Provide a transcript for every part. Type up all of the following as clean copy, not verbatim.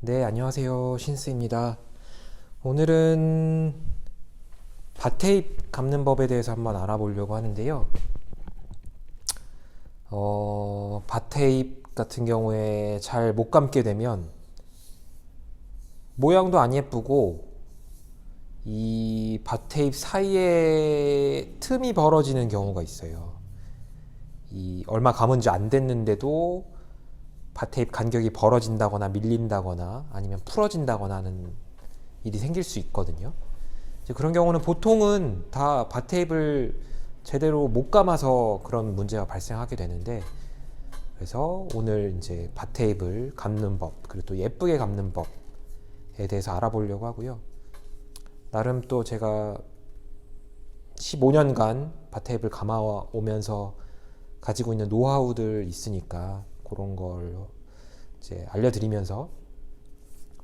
네, 안녕하세요. 신스입니다. 오늘은 밭테잎 감는 법에 대해서 한번 알아보려고 하는데요. 밭테잎 같은 경우에 잘 못 감게 되면 모양도 안 예쁘고 이 밭테잎 사이에 틈이 벌어지는 경우가 있어요. 이 얼마 감은 지 안 됐는데도 밭테잎 간격이 벌어진다거나 밀린다거나 아니면 풀어진다거나 하는 일이 생길 수 있거든요. 이제 그런 경우는 보통은 다 밭테잎을 제대로 못 감아서 그런 문제가 발생하게 되는데, 그래서 오늘 이제 밭테잎을 감는 법, 그리고 또 예쁘게 감는 법에 대해서 알아보려고 하고요. 나름 또 제가 15년간 밭테잎을 감아오면서 가지고 있는 노하우들 있으니까 그런 걸 이제 알려드리면서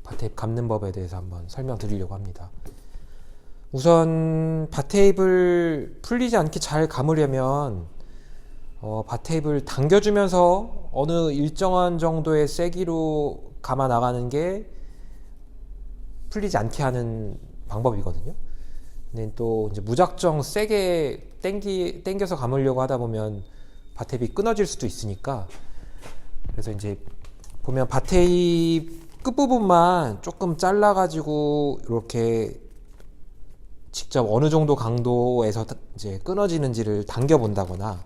밭테잎 감는 법에 대해서 한번 설명드리려고 합니다. 우선 밭테잎을 풀리지 않게 잘 감으려면 밭테잎을 당겨주면서 어느 일정한 정도의 세기로 감아 나가는 게 풀리지 않게 하는 방법이거든요. 근데 또 이제 무작정 세게 당겨서 감으려고 하다 보면 밭테잎이 끊어질 수도 있으니까, 그래서 이제 보면 밭테잎 끝부분만 조금 잘라가지고 이렇게 직접 어느 정도 강도에서 이제 끊어지는지를 당겨 본다거나,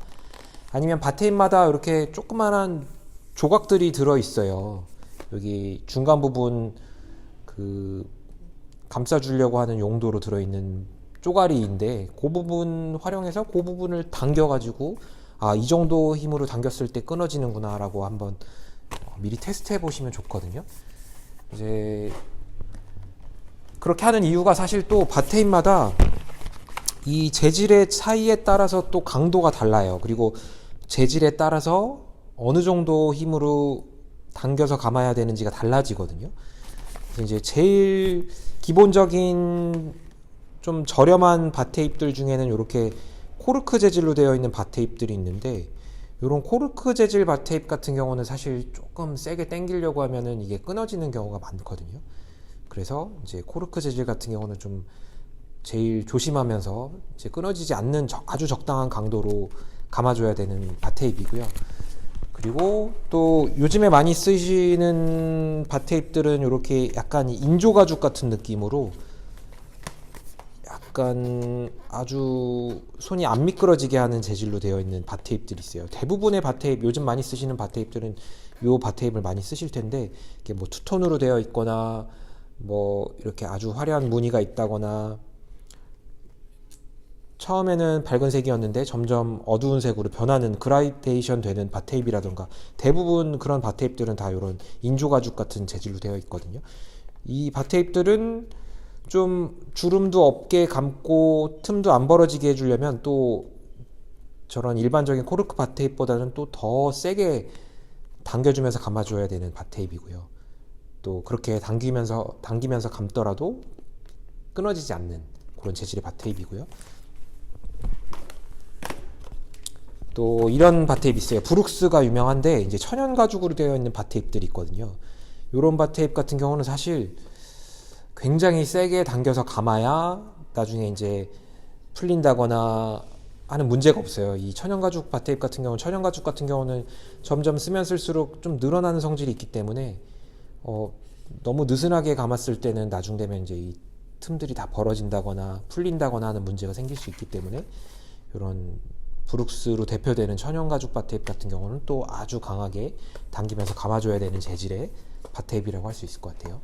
아니면 밭테잎마다 이렇게 조그만한 조각들이 들어 있어요. 여기 중간 부분 그 감싸주려고 하는 용도로 들어있는 쪼가리인데, 그 부분 활용해서 그 부분을 당겨가지고 이 정도 힘으로 당겼을 때 끊어지는구나 라고 한번 미리 테스트 해보시면 좋거든요. 이제 그렇게 하는 이유가 사실 또 밭테잎마다 이 재질의 차이에 따라서 또 강도가 달라요. 그리고 재질에 따라서 어느 정도 힘으로 당겨서 감아야 되는지가 달라지거든요. 그래서 이제 제일 기본적인 좀 저렴한 밭테잎들 중에는 이렇게 코르크 재질로 되어 있는 밭테잎들이 있는데, 이런 코르크 재질 밭테잎 같은 경우는 사실 조금 세게 당기려고 하면은 이게 끊어지는 경우가 많거든요. 그래서 이제 코르크 재질 같은 경우는 좀 제일 조심하면서 이제 끊어지지 않는 아주 적당한 강도로 감아줘야 되는 밭테잎이고요. 그리고 또 요즘에 많이 쓰시는 밭테잎들은 이렇게 약간 인조 가죽 같은 느낌으로 약간 아주 손이 안 미끄러지게 하는 재질로 되어 있는 밭테잎들이 있어요. 대부분의 밭테잎, 요즘 많이 쓰시는 밭테잎들은 요 밭테잎을 많이 쓰실 텐데, 이게 뭐 투톤으로 되어 있거나 뭐 이렇게 아주 화려한 무늬가 있다거나, 처음에는 밝은 색이었는데 점점 어두운 색으로 변하는 그라데이션 되는 밭테잎이라던가, 대부분 그런 밭테잎들은 다 이런 인조 가죽 같은 재질로 되어 있거든요. 이 밭테잎들은 좀 주름도 없게 감고 틈도 안 벌어지게 해주려면 또 저런 일반적인 코르크 밭테잎보다는 또 더 세게 당겨주면서 감아줘야 되는 밭테잎이고요. 또 그렇게 당기면서 감더라도 끊어지지 않는 그런 재질의 밭테잎이고요. 또 이런 밭테잎 있어요. 브룩스가 유명한데 이제 천연 가죽으로 되어 있는 밭테잎들이 있거든요. 이런 밭테잎 같은 경우는 사실 굉장히 세게 당겨서 감아야 나중에 이제 풀린다거나 하는 문제가 없어요. 이 천연가죽 밭테잎 같은 경우는 점점 쓰면 쓸수록 좀 늘어나는 성질이 있기 때문에 너무 느슨하게 감았을 때는 나중 되면 이제 이 틈들이 다 벌어진다거나 풀린다거나 하는 문제가 생길 수 있기 때문에, 이런 브룩스로 대표되는 천연가죽 밭테잎 같은 경우는 또 아주 강하게 당기면서 감아줘야 되는 재질의 밭테잎이라고 할 수 있을 것 같아요.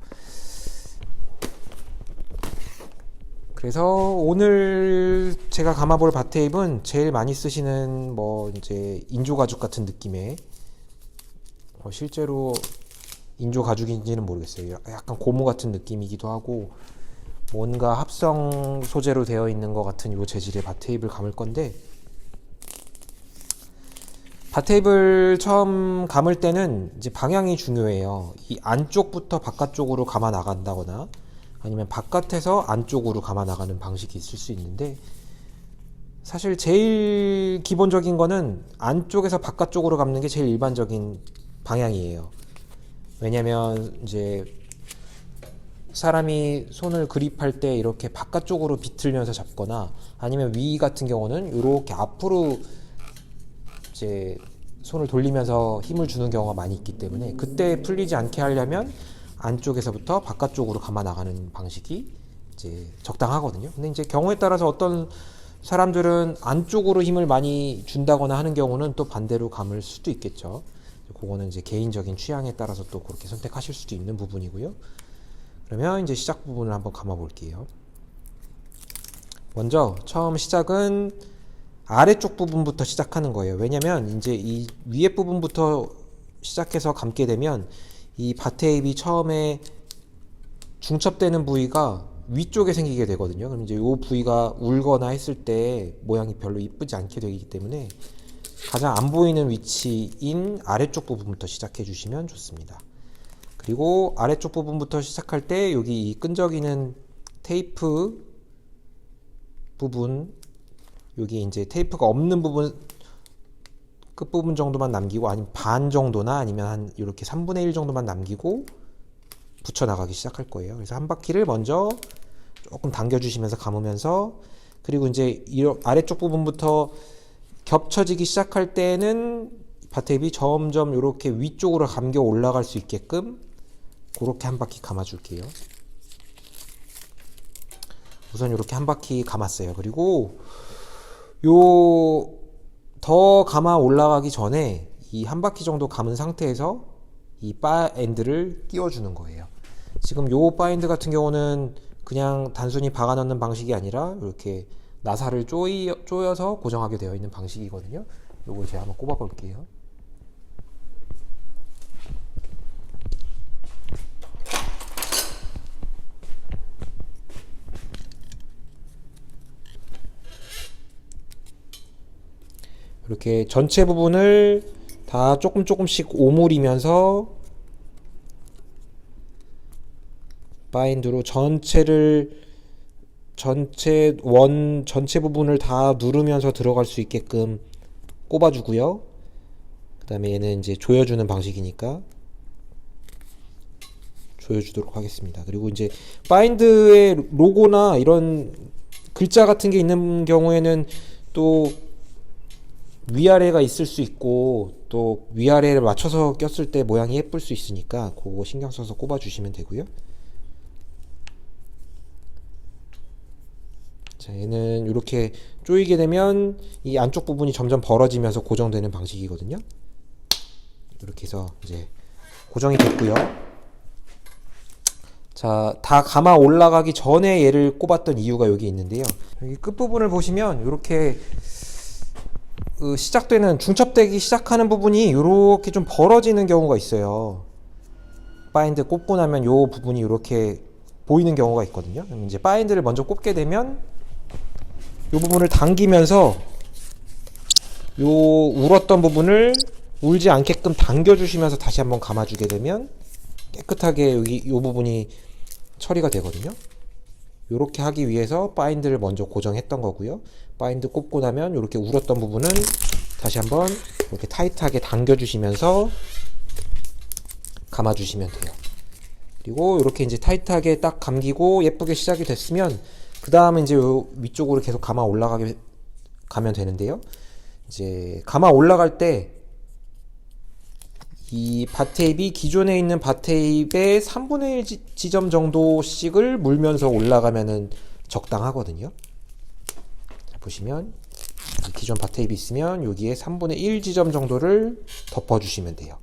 그래서 오늘 제가 감아볼 밭테잎은 제일 많이 쓰시는 뭐 이제 인조 가죽 같은 느낌의, 실제로 인조 가죽인지는 모르겠어요. 약간 고무 같은 느낌이기도 하고 뭔가 합성 소재로 되어 있는 것 같은 이 재질의 밭테잎을 감을 건데, 밭테잎을 처음 감을 때는 이제 방향이 중요해요. 이 안쪽부터 바깥쪽으로 감아 나간다거나 아니면 바깥에서 안쪽으로 감아 나가는 방식이 있을 수 있는데, 사실 제일 기본적인 거는 안쪽에서 바깥쪽으로 감는 게 제일 일반적인 방향이에요. 왜냐면 이제 사람이 손을 그립할 때 이렇게 바깥쪽으로 비틀면서 잡거나 아니면 위 같은 경우는 이렇게 앞으로 이제 손을 돌리면서 힘을 주는 경우가 많이 있기 때문에 그때 풀리지 않게 하려면 안쪽에서부터 바깥쪽으로 감아 나가는 방식이 이제 적당하거든요. 근데 이제 경우에 따라서 어떤 사람들은 안쪽으로 힘을 많이 준다거나 하는 경우는 또 반대로 감을 수도 있겠죠. 그거는 이제 개인적인 취향에 따라서 또 그렇게 선택하실 수도 있는 부분이고요. 그러면 이제 시작 부분을 한번 감아 볼게요. 먼저 처음 시작은 아래쪽 부분부터 시작하는 거예요. 왜냐면 이제 이 위에 부분부터 시작해서 감게 되면 이 밭테잎이 처음에 중첩되는 부위가 위쪽에 생기게 되거든요. 그럼 이제 이 부위가 울거나 했을 때 모양이 별로 이쁘지 않게 되기 때문에 가장 안 보이는 위치인 아래쪽 부분부터 시작해 주시면 좋습니다. 그리고 아래쪽 부분부터 시작할 때 여기 이 끈적이는 테이프 부분, 여기 이제 테이프가 없는 부분 끝부분 정도만 남기고 아니면 반 정도나 아니면 한 이렇게 3분의 1 정도만 남기고 붙여 나가기 시작할 거예요. 그래서 한 바퀴를 먼저 조금 당겨 주시면서 감으면서, 그리고 이제 아래쪽 부분부터 겹쳐지기 시작할 때는 밭테잎이 점점 이렇게 위쪽으로 감겨 올라갈 수 있게끔 그렇게 한 바퀴 감아 줄게요. 우선 이렇게 한 바퀴 감았어요. 그리고 요 더 감아 올라가기 전에 이 한 바퀴 정도 감은 상태에서 이 바 엔드를 끼워 주는 거예요. 지금 요 바 엔드 같은 경우는 그냥 단순히 박아 넣는 방식이 아니라 이렇게 나사를 조여서 고정하게 되어 있는 방식이거든요. 요걸 제가 한번 꼽아 볼게요. 이렇게 전체 부분을 다 조금씩 오므리면서 바인드로 전체 부분을 다 누르면서 들어갈 수 있게끔 꼽아주고요. 그 다음에 얘는 이제 조여주는 방식이니까 조여주도록 하겠습니다. 그리고 이제 바인드의 로고나 이런 글자 같은 게 있는 경우에는 또 위아래가 있을 수 있고 또 위아래를 맞춰서 꼈을 때 모양이 예쁠 수 있으니까 그거 신경 써서 꼽아 주시면 되고요. 자, 얘는 이렇게 조이게 되면 이 안쪽 부분이 점점 벌어지면서 고정되는 방식이거든요. 이렇게 해서 이제 고정이 됐고요. 자, 다 감아 올라가기 전에 얘를 꼽았던 이유가 여기 있는데요. 여기 끝부분을 보시면 이렇게 시작되는 중첩되기 시작하는 부분이 이렇게 좀 벌어지는 경우가 있어요. 바인드 꼽고 나면 이 부분이 이렇게 보이는 경우가 있거든요. 그럼 이제 바인드를 먼저 꼽게 되면 이 부분을 당기면서 요 울었던 부분을 울지 않게끔 당겨주시면서 다시 한번 감아주게 되면 깨끗하게 여기 이 부분이 처리가 되거든요. 이렇게 하기 위해서 바인드를 먼저 고정했던 거고요. 바인드 꼽고 나면 이렇게 울었던 부분은 다시 한번 이렇게 타이트하게 당겨주시면서 감아주시면 돼요. 그리고 이렇게 이제 타이트하게 딱 감기고 예쁘게 시작이 됐으면 그 다음에 이제 요 위쪽으로 계속 감아 올라가게 가면 되는데요. 이제 감아 올라갈 때 이 밭테잎이 기존에 있는 밭테잎의 3분의 1 지점 정도씩을 물면서 올라가면은 적당하거든요. 자, 보시면 기존 밭테잎이 있으면 여기에 3분의 1 지점 정도를 덮어주시면 돼요.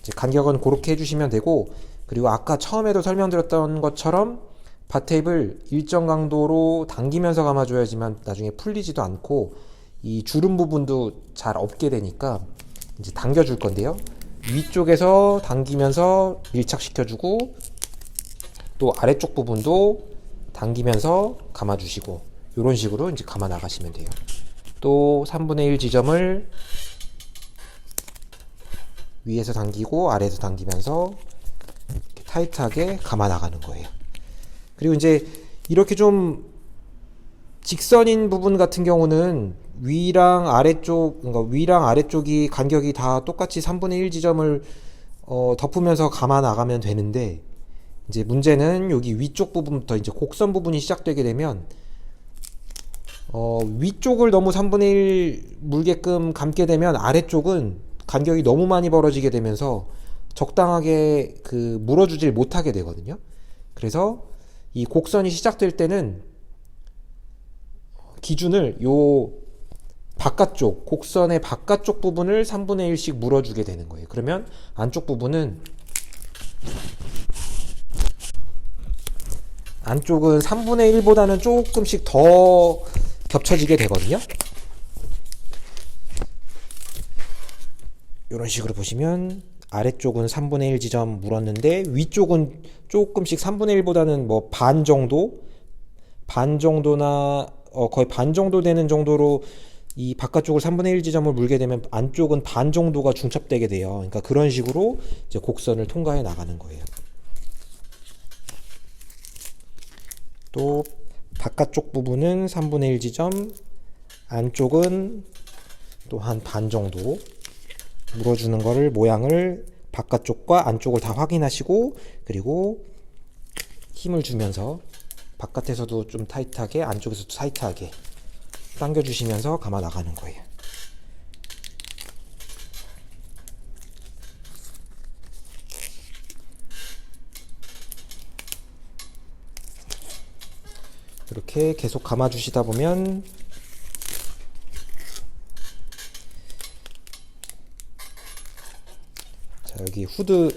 이제 간격은 그렇게 해주시면 되고, 그리고 아까 처음에도 설명드렸던 것처럼 밭테잎을 일정 강도로 당기면서 감아줘야지만 나중에 풀리지도 않고 이 주름 부분도 잘 없게 되니까 이제 당겨줄 건데요. 위쪽에서 당기면서 밀착시켜주고 또 아래쪽 부분도 당기면서 감아주시고 이런 식으로 이제 감아 나가시면 돼요. 또 3분의 1 지점을 위에서 당기고 아래에서 당기면서 이렇게 타이트하게 감아 나가는 거예요. 그리고 이제 이렇게 좀 직선인 부분 같은 경우는 위랑 아래쪽, 그러니까 위랑 아래쪽이 간격이 다 똑같이 3분의 1 지점을 덮으면서 감아 나가면 되는데, 이제 문제는 여기 위쪽 부분부터 이제 곡선 부분이 시작되게 되면 위쪽을 너무 3분의 1 물게끔 감게 되면 아래쪽은 간격이 너무 많이 벌어지게 되면서 적당하게 물어주질 못하게 되거든요. 그래서 이 곡선이 시작될 때는 기준을 요 바깥쪽, 곡선의 바깥쪽 부분을 3분의 1씩 물어주게 되는 거예요. 그러면 안쪽 부분은 안쪽은 3분의 1보다는 조금씩 더 겹쳐지게 되거든요. 이런 식으로 보시면 아래쪽은 3분의 1 지점 물었는데 위쪽은 조금씩 3분의 1보다는 뭐 반 정도나 거의 반 정도 되는 정도로 이 바깥쪽을 3분의 1 지점을 물게 되면 안쪽은 반 정도가 중첩되게 돼요. 그러니까 그런 식으로 이제 곡선을 통과해 나가는 거예요. 또 바깥쪽 부분은 3분의 1 지점, 안쪽은 또 한 반 정도 물어주는 거를 모양을 바깥쪽과 안쪽을 다 확인하시고 그리고 힘을 주면서 바깥에서도 좀 타이트하게 안쪽에서도 타이트하게 당겨주시면서 감아 나가는 거예요. 이렇게 계속 감아 주시다 보면 자, 여기 후드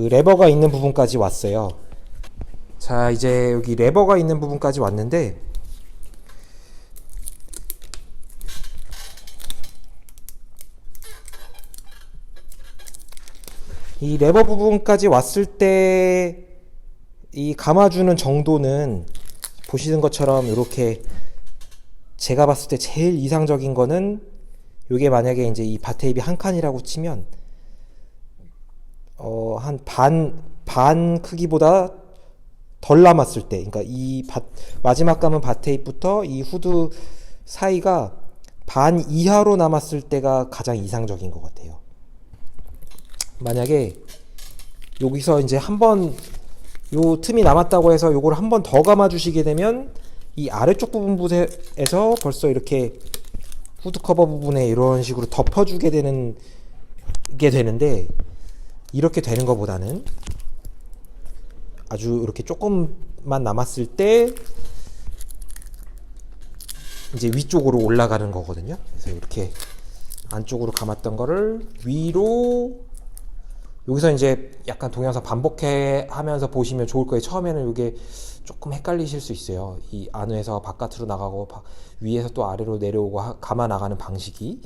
레버가 있는 부분까지 왔어요. 자, 이제 여기 레버가 있는 부분까지 왔는데 이 레버 부분까지 왔을 때 이 감아주는 정도는 보시는 것처럼 이렇게 제가 봤을 때 제일 이상적인 거는 요게 만약에 이제 이 밭테이프 한 칸이라고 치면 한 반 크기보다 덜 남았을 때, 그러니까 이 마지막 감은 밭테이프부터 이 후드 사이가 반 이하로 남았을 때가 가장 이상적인 것 같아요. 만약에 여기서 이제 한번 요 틈이 남았다고 해서 요걸 한 번 더 감아 주시게 되면 이 아래쪽 부분에서 벌써 이렇게 후드 커버 부분에 이런 식으로 덮어주게 되는데 이렇게 되는 것보다는 아주 이렇게 조금만 남았을 때 이제 위쪽으로 올라가는 거거든요. 그래서 이렇게 안쪽으로 감았던 거를 위로 여기서 이제 약간 동영상 반복해 하면서 보시면 좋을 거예요. 처음에는 이게 조금 헷갈리실 수 있어요. 이 안에서 바깥으로 나가고 위에서 또 아래로 내려오고 감아 나가는 방식이.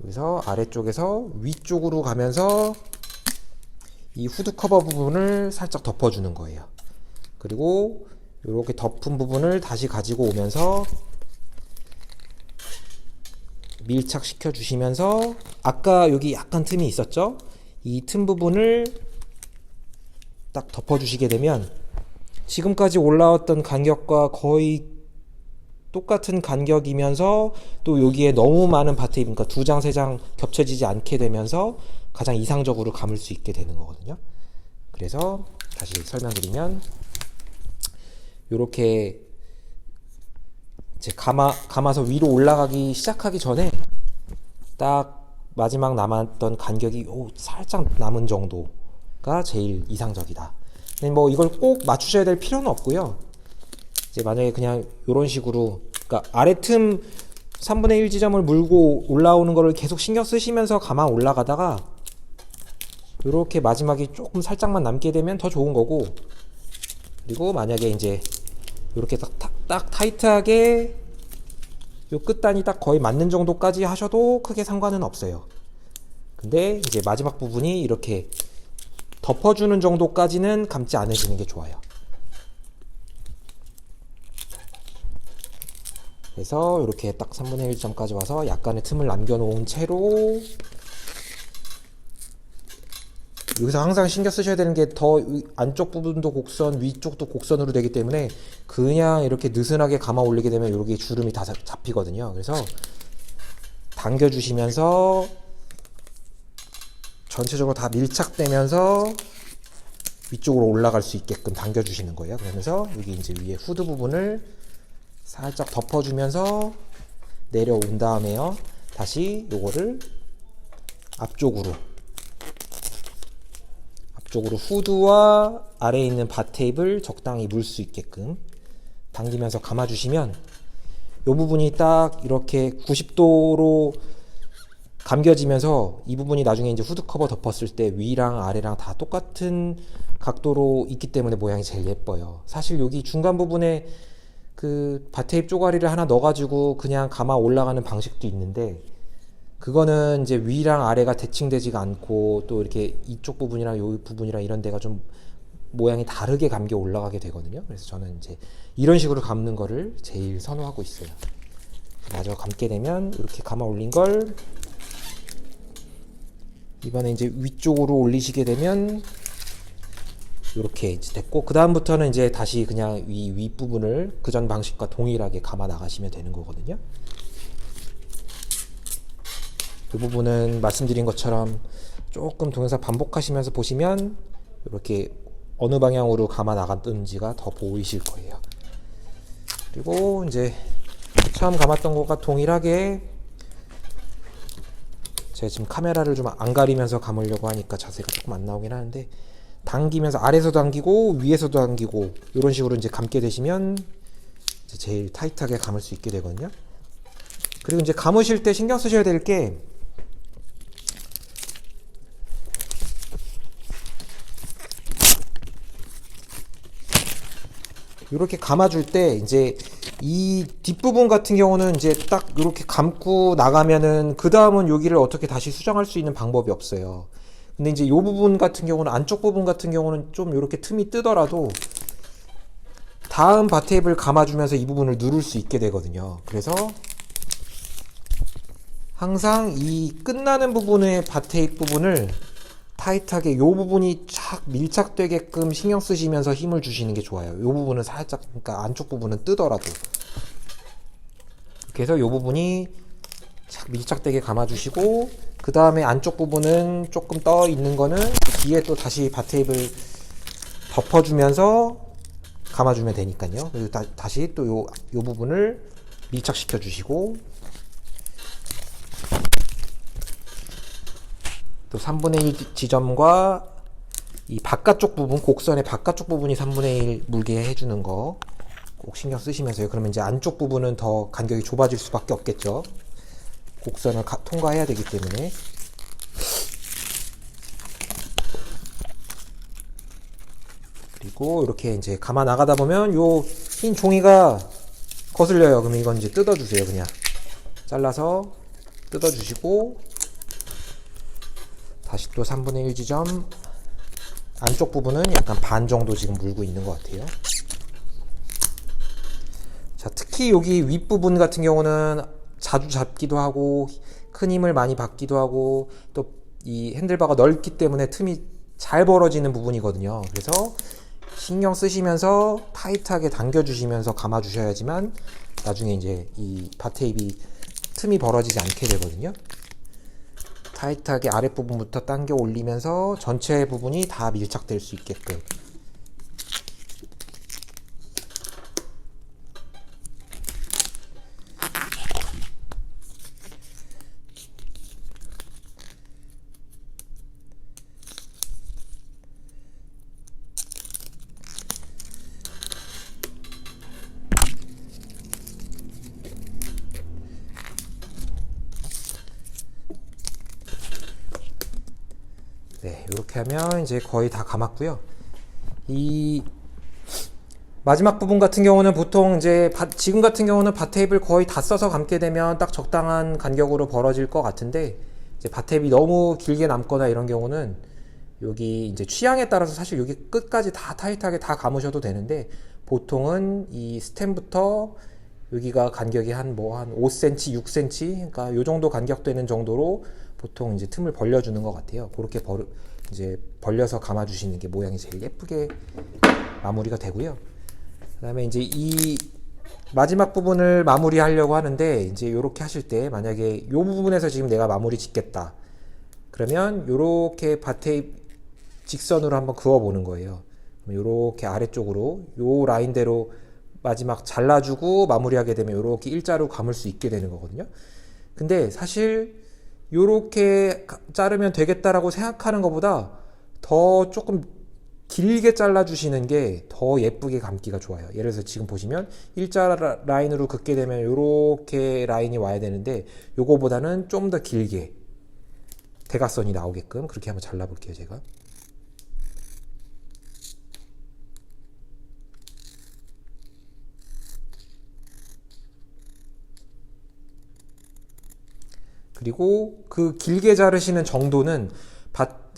여기서 아래쪽에서 위쪽으로 가면서 이 후드 커버 부분을 살짝 덮어주는 거예요. 그리고 이렇게 덮은 부분을 다시 가지고 오면서 밀착시켜 주시면서 아까 여기 약간 틈이 있었죠? 이 틈 부분을 딱 덮어주시게 되면 지금까지 올라왔던 간격과 거의 똑같은 간격이면서 또 여기에 너무 많은 밭테이프, 그러니까 2장, 3장 겹쳐지지 않게 되면서 가장 이상적으로 감을 수 있게 되는 거거든요. 그래서 다시 설명드리면 이렇게 이제 감아서 위로 올라가기 시작하기 전에 딱 마지막 남았던 간격이 살짝 남은 정도가 제일 이상적이다. 근데 뭐 이걸 꼭 맞추셔야 될 필요는 없고요. 이제 만약에 그냥 이런 식으로, 그러니까 아래 틈 3분의 1 지점을 물고 올라오는 거를 계속 신경 쓰시면서 감아 올라가다가 이렇게 마지막에 조금 살짝만 남게 되면 더 좋은 거고, 그리고 만약에 이제 이렇게 딱 타이트하게 요 끝단이 딱 거의 맞는 정도까지 하셔도 크게 상관은 없어요. 근데 이제 마지막 부분이 이렇게 덮어주는 정도까지는 감지 않으시는 게 좋아요. 그래서 이렇게 딱 3분의 1점까지 와서 약간의 틈을 남겨놓은 채로, 여기서 항상 신경 쓰셔야 되는 게 더 안쪽 부분도 곡선, 위쪽도 곡선으로 되기 때문에 그냥 이렇게 느슨하게 감아 올리게 되면 이렇게 주름이 다 잡히거든요. 그래서 당겨주시면서 전체적으로 다 밀착되면서 위쪽으로 올라갈 수 있게끔 당겨주시는 거예요. 그러면서 여기 이제 위에 후드 부분을 살짝 덮어주면서 내려온 다음에요. 다시 요거를 앞쪽으로 후드와 아래에 있는 바테입을 적당히 물 수 있게끔 당기면서 감아주시면 이 부분이 딱 이렇게 90도로 감겨지면서 이 부분이 나중에 이제 후드 커버 덮었을 때 위랑 아래랑 다 똑같은 각도로 있기 때문에 모양이 제일 예뻐요. 사실 여기 중간 부분에 그 바테입 쪼가리를 하나 넣어가지고 그냥 감아 올라가는 방식도 있는데, 그거는 이제 위랑 아래가 대칭되지가 않고 또 이렇게 이쪽 부분이랑 이 부분이랑 이런 데가 좀 모양이 다르게 감겨 올라가게 되거든요. 그래서 저는 이제 이런 식으로 감는 거를 제일 선호하고 있어요. 마저 감게 되면 이렇게 감아 올린 걸 이번에 이제 위쪽으로 올리시게 되면 이렇게 이제 됐고, 그 다음부터는 이제 다시 그냥 윗부분을 그전 방식과 동일하게 감아 나가시면 되는 거거든요. 이 부분은 말씀드린 것처럼 조금 동영상 반복하시면서 보시면 이렇게 어느 방향으로 감아 나갔는지가 더 보이실 거예요. 그리고 이제 처음 감았던 것과 동일하게, 제가 지금 카메라를 좀 안 가리면서 감으려고 하니까 자세가 조금 안 나오긴 하는데, 당기면서 아래에서도 당기고 위에서도 당기고 이런 식으로 이제 감게 되시면 이제 제일 타이트하게 감을 수 있게 되거든요. 그리고 이제 감으실 때 신경 쓰셔야 될 게, 이렇게 감아줄 때 이제 이 뒷부분 같은 경우는 이제 딱 이렇게 감고 나가면은 그 다음은 여기를 어떻게 다시 수정할 수 있는 방법이 없어요. 근데 이제 이 부분 같은 경우는, 안쪽 부분 같은 경우는 좀 이렇게 틈이 뜨더라도 다음 바테입을 감아주면서 이 부분을 누를 수 있게 되거든요. 그래서 항상 이 끝나는 부분의 바테입 부분을 타이트하게, 이 부분이 쫙 밀착되게끔 신경 쓰시면서 힘을 주시는 게 좋아요. 이 부분은 살짝, 그러니까 안쪽 부분은 뜨더라도. 그래서 이 부분이 착 밀착되게 감아주시고, 그 다음에 안쪽 부분은 조금 떠 있는 거는 뒤에 또 다시 바테입을 덮어주면서 감아주면 되니까요. 그리고 다시 또 요 부분을 밀착시켜 주시고, 또 3분의 1 지점과 이 바깥쪽 부분, 곡선의 바깥쪽 부분이 3분의 1 물게 해주는 거 꼭 신경 쓰시면서요. 그러면 이제 안쪽 부분은 더 간격이 좁아질 수밖에 없겠죠. 곡선을 통과해야 되기 때문에. 그리고 이렇게 이제 감아 나가다 보면 요 흰 종이가 거슬려요. 그러면 이건 이제 뜯어주세요. 그냥 잘라서 뜯어주시고, 다시 또 3분의 1 지점, 안쪽 부분은 약간 반 정도 지금 물고 있는 것 같아요. 자, 특히 여기 윗부분 같은 경우는 자주 잡기도 하고 큰 힘을 많이 받기도 하고 또 이 핸들바가 넓기 때문에 틈이 잘 벌어지는 부분이거든요. 그래서 신경 쓰시면서 타이트하게 당겨주시면서 감아주셔야지만 나중에 이제 이 바테입이 틈이 벌어지지 않게 되거든요. 타이트하게 아랫부분부터 당겨 올리면서 전체 부분이 다 밀착될 수 있게끔. 네, 이렇게 하면 이제 거의 다 감았고요. 이 마지막 부분 같은 경우는 보통 이제 지금 같은 경우는 바테입을 거의 다 써서 감게 되면 딱 적당한 간격으로 벌어질 것 같은데, 이제 바테입이 너무 길게 남거나 이런 경우는 여기 이제 취향에 따라서 사실 여기 끝까지 다 타이트하게 다 감으셔도 되는데, 보통은 이 스템부터 여기가 간격이 한 5cm, 6cm, 그러니까 요 정도 간격 되는 정도로 보통 이제 틈을 벌려주는 것 같아요. 그렇게 이제 벌려서 감아주시는 게 모양이 제일 예쁘게 마무리가 되고요. 그 다음에 이제 이 마지막 부분을 마무리하려고 하는데, 이제 요렇게 하실 때 만약에 요 부분에서 지금 내가 마무리 짓겠다. 그러면 요렇게 바테입 직선으로 한번 그어 보는 거예요. 이렇게 아래쪽으로 요 라인대로 마지막 잘라주고 마무리하게 되면 이렇게 일자로 감을 수 있게 되는 거거든요. 근데 사실 요렇게 자르면 되겠다라고 생각하는 것보다 더 조금 길게 잘라주시는 게 더 예쁘게 감기가 좋아요. 예를 들어서 지금 보시면 일자 라인으로 긋게 되면 요렇게 라인이 와야 되는데 요거보다는 좀 더 길게 대각선이 나오게끔 그렇게 한번 잘라볼게요, 제가. 그리고 그 길게 자르시는 정도는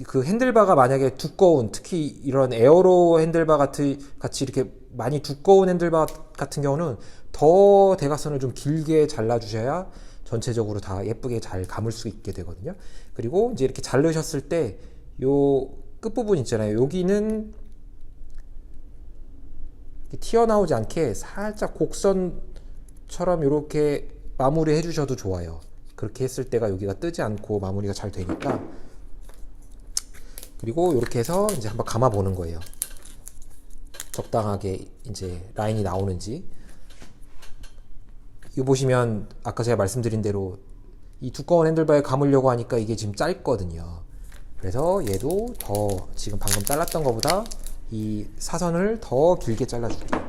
그 핸들바가 만약에 두꺼운, 특히 이런 에어로 핸들바 같이 이렇게 많이 두꺼운 핸들바 같은 경우는 더 대각선을 좀 길게 잘라주셔야 전체적으로 다 예쁘게 잘 감을 수 있게 되거든요. 그리고 이제 이렇게 자르셨을 때 요 끝부분 있잖아요. 여기는 튀어나오지 않게 살짝 곡선처럼 이렇게 마무리 해주셔도 좋아요. 그렇게 했을 때가 여기가 뜨지 않고 마무리가 잘 되니까. 그리고 이렇게 해서 이제 한번 감아 보는 거예요. 적당하게 이제 라인이 나오는지. 이거 보시면 아까 제가 말씀드린 대로 이 두꺼운 핸들바에 감으려고 하니까 이게 지금 짧거든요. 그래서 얘도 더 지금 방금 잘랐던 것보다 이 사선을 더 길게 잘라줄게요.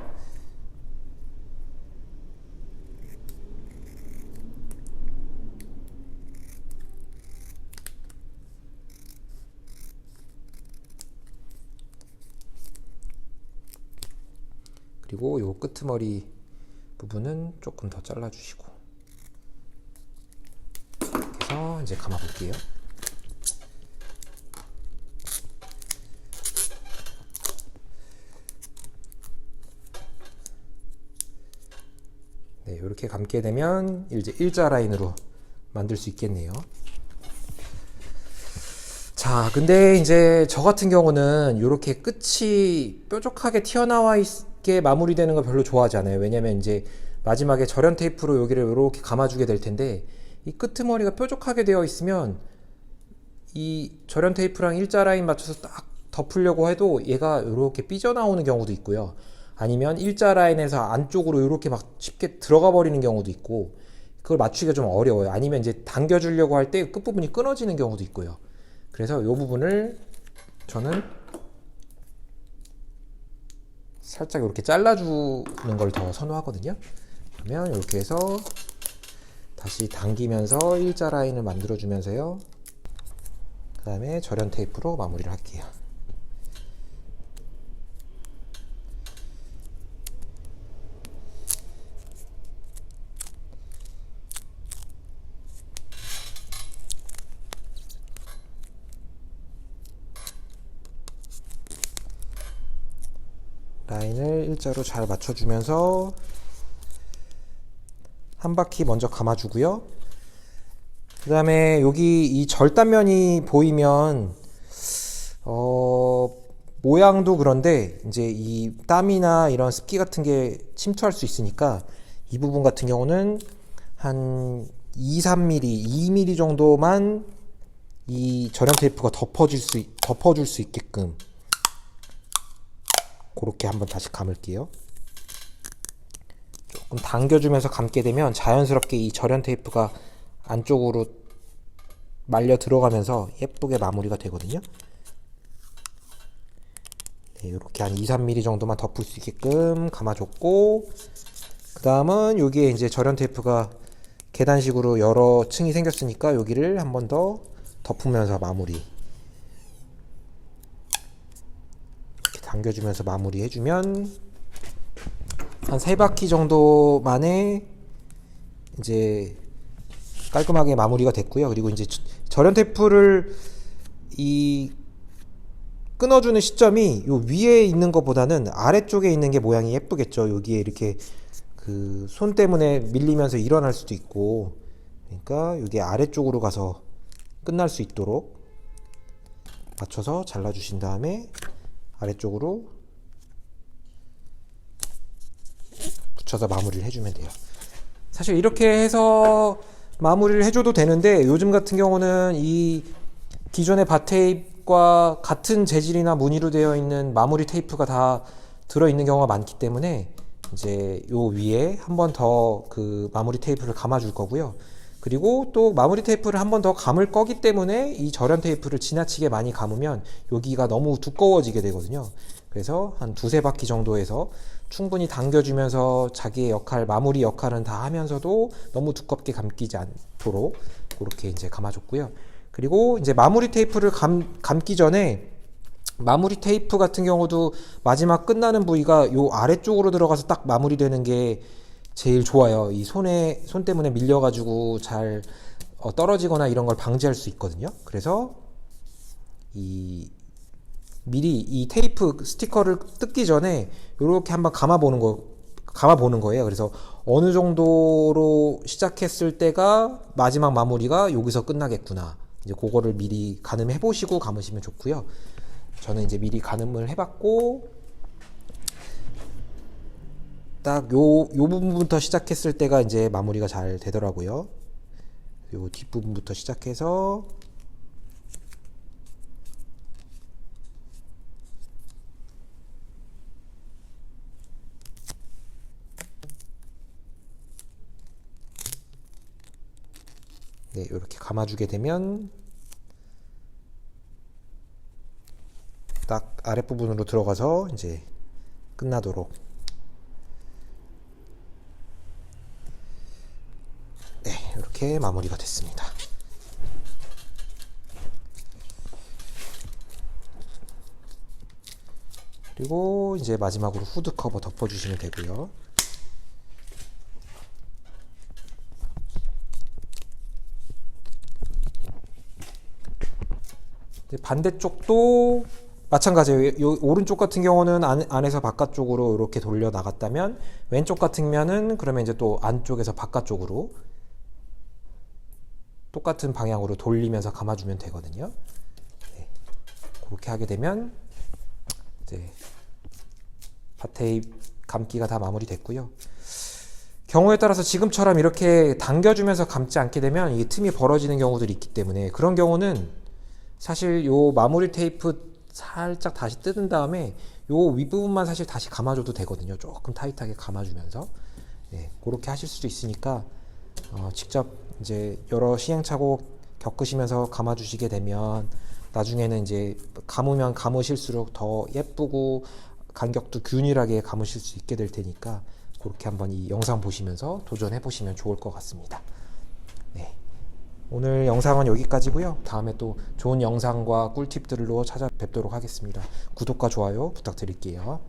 그리고 요 끄트머리 부분은 조금 더 잘라주시고 이렇게 해서 이제 감아 볼게요. 네, 이렇게 감게 되면 이제 일자 라인으로 만들 수 있겠네요. 자, 근데 이제 저 같은 경우는 이렇게 끝이 뾰족하게 튀어나와 있게 마무리되는 걸 별로 좋아하지 않아요. 왜냐면 이제 마지막에 절연 테이프로 여기를 이렇게 감아주게 될 텐데 이 끄트머리가 뾰족하게 되어 있으면 이 절연 테이프랑 일자 라인 맞춰서 딱 덮으려고 해도 얘가 이렇게 삐져나오는 경우도 있고요. 아니면 일자 라인에서 안쪽으로 이렇게 막 쉽게 들어가 버리는 경우도 있고 그걸 맞추기가 좀 어려워요. 아니면 이제 당겨주려고 할 때 끝부분이 끊어지는 경우도 있고요. 그래서 이 부분을 저는 살짝 이렇게 잘라주는 걸 더 선호하거든요. 그러면 이렇게 해서 다시 당기면서 일자 라인을 만들어주면서요. 그 다음에 절연 테이프로 마무리를 할게요. 라인을 일자로 잘 맞춰주면서 한 바퀴 먼저 감아주고요. 그 다음에 여기 이 절단면이 보이면 모양도 그런데 이제 이 땀이나 이런 습기 같은 게 침투할 수 있으니까 이 부분 같은 경우는 한 2-3mm, 2mm 정도만 이 절연 테이프가 덮어줄 수 있게끔 그렇게 한번 다시 감을게요. 조금 당겨주면서 감게 되면 자연스럽게 이 절연 테이프가 안쪽으로 말려 들어가면서 예쁘게 마무리가 되거든요. 네, 이렇게 한 2-3mm 정도만 덮을 수 있게끔 감아줬고, 그 다음은 여기에 이제 절연 테이프가 계단식으로 여러 층이 생겼으니까 여기를 한 번 더 덮으면서 마무리. 당겨주면서 마무리 해주면 한 3바퀴 정도 만에 이제 깔끔하게 마무리가 됐고요. 그리고 이제 절연 테이프를 이 끊어주는 시점이 요 위에 있는 것보다는 아래쪽에 있는 게 모양이 예쁘겠죠. 여기에 이렇게 그 손 때문에 밀리면서 일어날 수도 있고, 그러니까 여기 아래쪽으로 가서 끝날 수 있도록 맞춰서 잘라주신 다음에 아래쪽으로 붙여서 마무리를 해주면 돼요. 사실 이렇게 해서 마무리를 해줘도 되는데 요즘 같은 경우는 이 기존의 바테이프 이쪽과 같은 재질이나 무늬로 되어 있는 마무리 테이프가 다 들어있는 경우가 많기 때문에 이제 요 위에 한 번 더 그 마무리 테이프를 감아줄 거고요. 그리고 또 마무리 테이프를 한 번 더 감을 거기 때문에 이 절연 테이프를 지나치게 많이 감으면 여기가 너무 두꺼워지게 되거든요. 그래서 한 두세 바퀴 정도에서 충분히 당겨주면서 자기의 역할, 마무리 역할은 다 하면서도 너무 두껍게 감기지 않도록 그렇게 이제 감아줬고요. 그리고 이제 마무리 테이프를 감기 전에 마무리 테이프 같은 경우도 마지막 끝나는 부위가 요 아래쪽으로 들어가서 딱 마무리되는 게 제일 좋아요. 이 손 때문에 밀려가지고 잘 떨어지거나 이런 걸 방지할 수 있거든요. 그래서 미리 이 테이프 스티커를 뜯기 전에 이렇게 한번 감아보는 거예요. 그래서 어느 정도로 시작했을 때가 마지막 마무리가 여기서 끝나겠구나. 이제 그거를 미리 가늠해 보시고 감으시면 좋고요. 저는 이제 미리 가늠을 해봤고 딱 요 부분부터 시작했을 때가 이제 마무리가 잘 되더라고요. 요 뒷부분부터 시작해서 네, 이렇게 감아주게 되면 딱 아랫부분으로 들어가서 이제 끝나도록 네, 이렇게 마무리가 됐습니다. 그리고 이제 마지막으로 후드 커버 덮어주시면 되고요. 반대쪽도 마찬가지예요. 요 오른쪽 같은 경우는 안에서 바깥쪽으로 이렇게 돌려 나갔다면 왼쪽 같으면은 그러면 이제 또 안쪽에서 바깥쪽으로 똑같은 방향으로 돌리면서 감아주면 되거든요. 네. 그렇게 하게 되면 이제 밭테이프 감기가 다 마무리됐고요. 경우에 따라서 지금처럼 이렇게 당겨주면서 감지 않게 되면 이게 틈이 벌어지는 경우들이 있기 때문에 그런 경우는 사실 요 마무리 테이프 살짝 다시 뜯은 다음에 요 윗부분만 사실 다시 감아줘도 되거든요. 조금 타이트하게 감아주면서 네, 그렇게 하실 수도 있으니까 직접 이제 여러 시행착오 겪으시면서 감아주시게 되면 나중에는 이제 감으면 감으실수록 더 예쁘고 간격도 균일하게 감으실 수 있게 될 테니까 그렇게 한번 이 영상 보시면서 도전해 보시면 좋을 것 같습니다. 네. 오늘 영상은 여기까지고요. 다음에 또 좋은 영상과 꿀팁들로 찾아뵙도록 하겠습니다. 구독과 좋아요 부탁드릴게요.